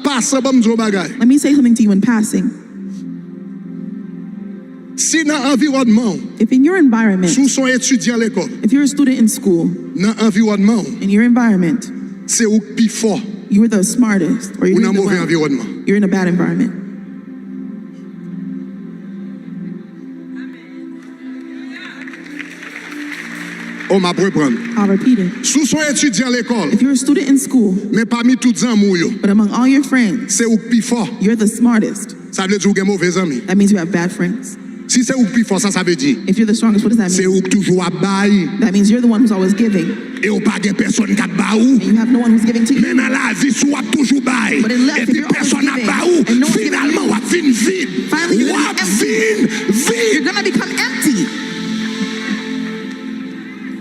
Let me say something to you in passing. Si dans environnement, If in your environment, sous son étudiant à l'école, if you're a student in school, dans environnement, in your environment, c'est où plus fort you're the smartest, or ou you're dans doing mauvais well, environnement. you're in a bad environment. On m'a reprendre. I'll repeat it. Sous son étudiant à l'école, If you're a student in school, mais parmi tous amours yo, but among all your friends, c'est où plus fort. you're the smartest, Ça veut dire que vous avez mauvais amis. that means you have bad friends. Si c'est où plus fort, ça veut dire If you're the strongest, what does that c'est mean? où toujours à bail That means you're the one who's always giving, et ou pas de personne qui a baou. and you have no one who's giving to Mais you. dans la vie, soit toujours bail. But in life, Et if puis you're always personne n'a giving, baou. and no one's giving Finalement, you, on va vide. finally you're On gonna va be vide. You're gonna become empty.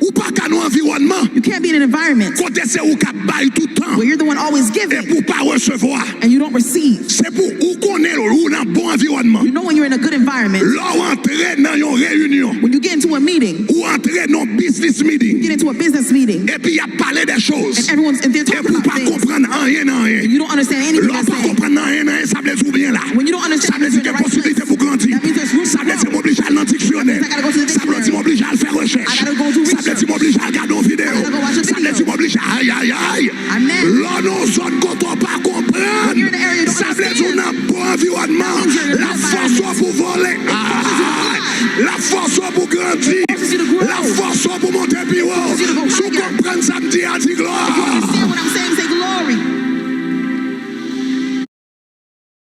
Ou pas qu'à nos environnements. You can't be in an environment Côté c'est où qui bail tout le temps. where you're the one always Et giving pour pas recevoir. and you don't receive. C'est pour où qu'on est ou dans un bon environnement. You know when you're in a good environment, Là, entrer dans une réunion. when you get into a meeting, Ou entrer dans un business you meeting. get into a business meeting, Et puis il y a parlé des choses. and they're Et talking pour about pas things, comprendre rien, and you don't understand anything Là, they're pas saying. comprendre rien, ça veut dire bien là. When you don't Ça understand, veut you're dire qu'il y in the a right possibilité place. pour grandir. That means there's room Ça to veut dire grow. m'oblige à l'antique dictionnaire. That means I gotta go to the Ça veut dire dictionary. m'oblige à faire recherche. I gotta go do Ça veut dire m'oblige à regarder une vidéo. I gotta go watch a Ça veut video. dire m'oblige à aïe aïe aïe. Amen. Là, nos zones qu'on ne pas comprendre. When you're in an area you don't Ça veut dire understand, un bon environnement. that means you're in a La good force environment. pour voler. La force pour grandir. It forces you to grow. La force pour monter plus haut. It forces you to go Si vous higher. comprenez ça me dit,